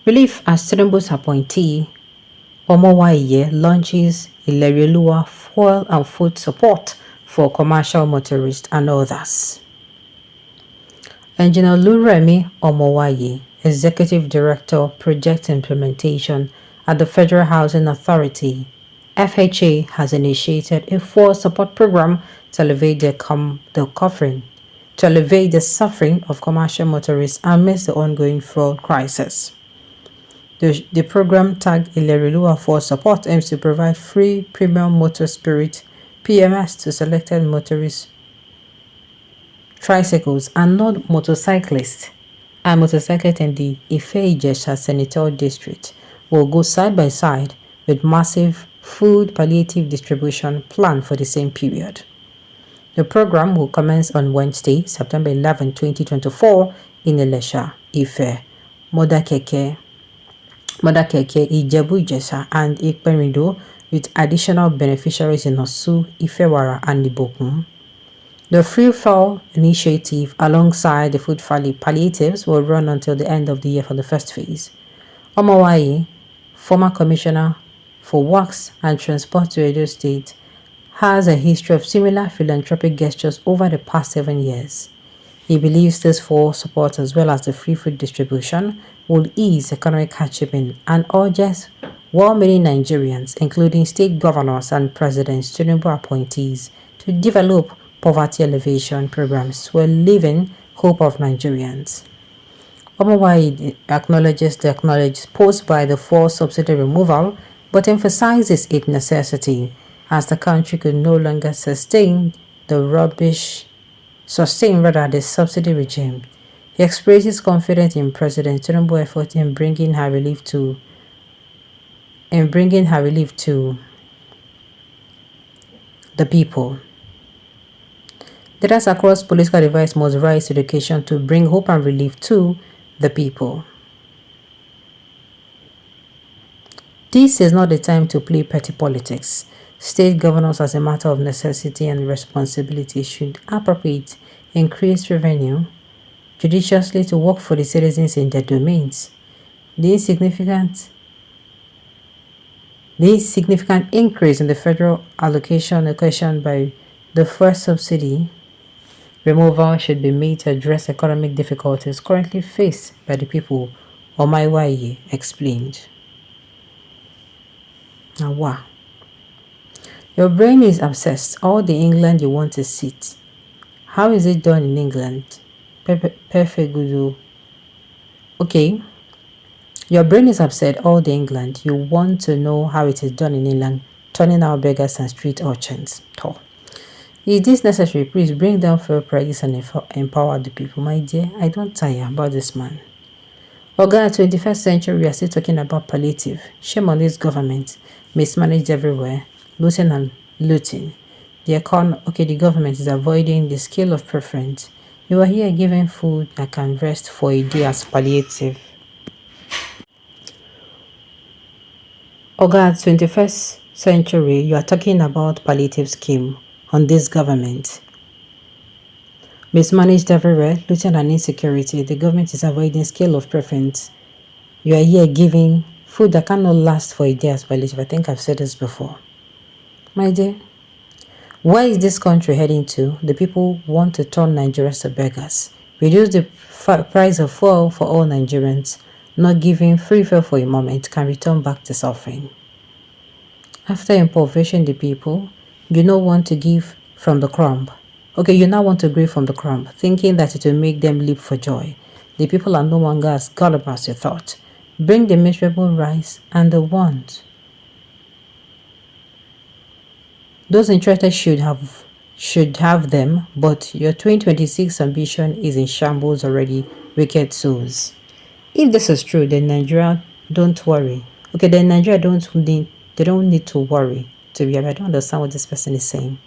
Relief as Tinubu'S appointee, Omowaye launches Ilerelua fuel and food support for commercial motorists and others. Engineer Luremi Omowaye, Executive Director, Project Implementation at the Federal Housing Authority, FHA, has initiated a fuel support program to alleviate the suffering of commercial motorists amidst the ongoing fuel crisis. The program, tagged Ilerelua for Support, aims to provide free premium motor spirit (PMS) to selected motorists, tricycles, and non-motorcyclists. And motorcyclists in the Ife-Ijesha Senatorial District will go side by side with massive food palliative distribution planned for the same period. The program will commence on Wednesday, September 11, 2024 in Ilesha, Ife, Modakeke, Ijebu-Ijesha, and Ikperindo, with additional beneficiaries in Osu, Ifewara, and Ibokun. The Free Fuel initiative, alongside the food palliatives, will run until the end of the year for the first phase. Omowaye, former Commissioner for Works and Transport to Edo State, has a history of similar philanthropic gestures over the past 7 years. He believes this full support, as well as the free food distribution, will ease economic hardship and urges well-meaning Nigerians, including state governors and presidents, Tinubu appointees, to develop poverty alleviation programs to alleviate hope of Nigerians. Omowaye acknowledges the acknowledged post by the fuel subsidy removal, but emphasizes its necessity, as the country could no longer sustain the subsidy regime. He expresses confidence in President Tinubu's effort in bringing her relief to the people. Leaders across political divides must rise to the occasion to bring hope and relief to the people. This is not the time to play petty politics. State governors, as a matter of necessity and responsibility, should appropriate increased revenue judiciously to work for the citizens in their domains. The significant increase in the federal allocation occasioned by the first subsidy removal should be made to address economic difficulties currently faced by the people, Omowaye explained. Now, wow. Your brain is obsessed. All the England you want to sit. How is it done in England? Perfect good. Okay. Your brain is upset all the England. You want to know how it is done in England, turning out beggars and street urchins. Is this necessary? Please bring down fair prices and empower the people. My dear, I don't tire about this man. Oga, 21st century, we are still talking about palliative. Shame on this government. Mismanaged everywhere. Looting and looting. The government is avoiding the scale of preference. You are here giving food that can rest for a day as palliative. Oga, 21st century, you are talking about palliative scheme on this government. Mismanaged everywhere, looting and insecurity. The government is avoiding scale of preference. You are here giving food that cannot last for a day as palliative. I think I've said this before. My dear, where is this country heading to? The people want to turn Nigerians to beggars. Reduce the price of fuel for all Nigerians. Not giving free fuel for a moment can return back to suffering. After impoverishing the people, you now want to give from the crumb. You now want to give from the crumb, thinking that it will make them leap for joy. The people are no longer as gullible as you thought. Bring the miserable rice and the want. Those interested should have them, but your 2026 ambition is in shambles already, wicked souls. If this is true, then Nigeria, don't worry. Then Nigeria don't need to worry. To be honest, I don't understand what this person is saying.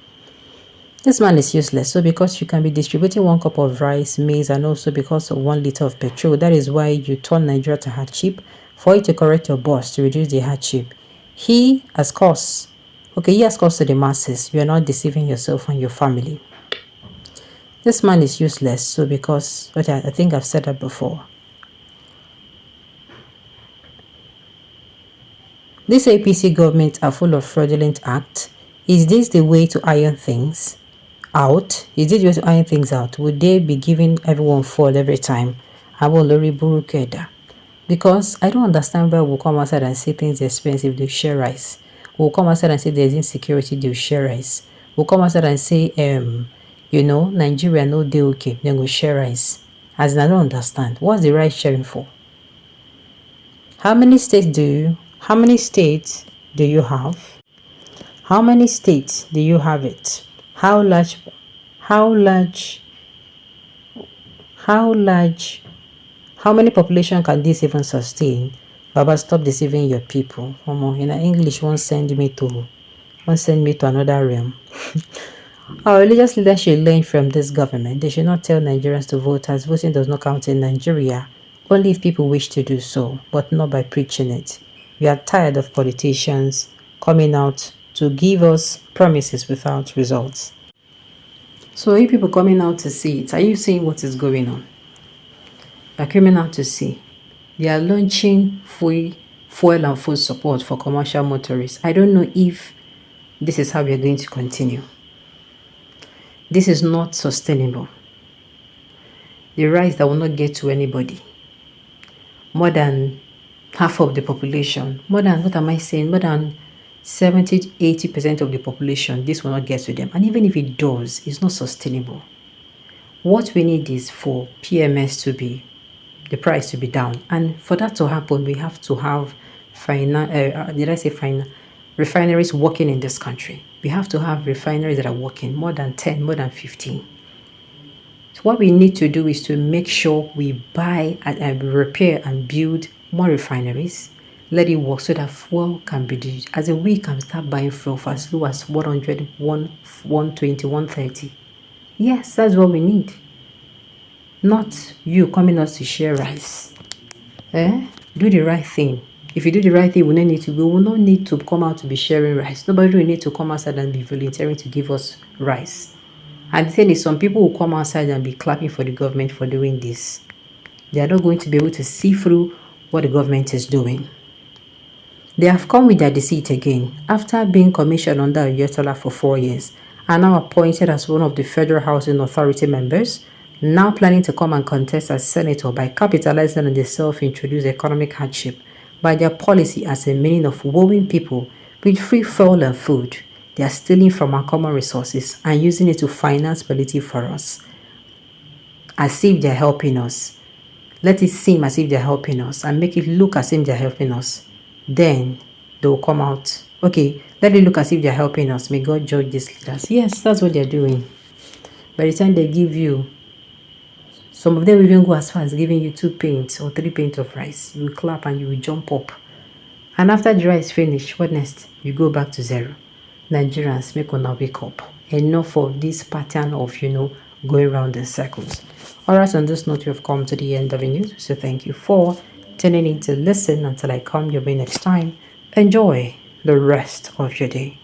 This man is useless. So because you can be distributing 1 cup of rice, maize, and also because of 1 liter of petrol, that is why you turn Nigeria to hardship, for you to correct your boss to reduce the hardship. He has caused to the masses. You are not deceiving yourself and your family. This man is useless. So because, I think I've said that before. This APC government are full of fraudulent acts. Is this the way to iron things out? Is this the way to iron things out? Would they be giving everyone fall every time? Because I don't understand why we'll come outside and say things are expensive, they'll share rice. We'll come outside and say there's insecurity, they'll share rice. We'll come outside and say, Nigeria no dey okay, then we'll share rice. As in, I don't understand. What's the rice sharing for? How many states do you have? How many states do you have it? How large how many population can this even sustain? Baba, stop deceiving your people. English won't send me to another realm. Our religious leaders should learn from this government. They should not tell Nigerians to vote, as voting does not count in Nigeria, only if people wish to do so, but not by preaching it. We are tired of politicians coming out to give us promises without results. So you people coming out to see it, are you seeing what is going on? They're coming out to see. They are launching free fuel and food support for commercial motorists. I don't know if this is how we are going to continue. This is not sustainable. The rice that will not get to anybody. More than half of the population, more than 70 to 80% of the population, this will not get to them. And even if it does, it's not sustainable. What we need is for PMS to be, the price to be down. And for that to happen, we have to have refineries working in this country. We have to have refineries that are working, more than 10, more than 15. So what we need to do is to make sure we buy and repair and build more refineries. Let it work so that fuel can be used. As a we can start buying fuel for as low as 100, 120, 130. Yes, that's what we need. Not you coming us to share rice. Do the right thing. If you do the right thing, we will not need to come out to be sharing rice. Nobody will need to come outside and be volunteering to give us rice. And the thing is, some people will come outside and be clapping for the government for doing this. They are not going to be able to see through what the government is doing. They have come with their deceit again. After being commissioned under Oyetola for 4 years, and now appointed as one of the Federal Housing Authority members, now planning to come and contest as senator by capitalizing on the self-introduced economic hardship by their policy as a meaning of wowing people with free fuel and food. They are stealing from our common resources and using it to finance politics for us, as if they're helping us. Let it seem as if they're helping us and make it look as if they're helping us. Then they'll come out. Okay, let it look as if they're helping us. May God judge these leaders. Yes, that's what they're doing. By the time they give you, some of them will even go as far as giving you 2 pints or 3 pints of rice. You will clap and you will jump up. And after the rice finish, what next? You go back to zero. Nigerians, make una wake up. Enough of this pattern of, going around in circles. Alright, on this note, we have come to the end of the news. So thank you for tuning in to listen. Until I come your way next time, enjoy the rest of your day.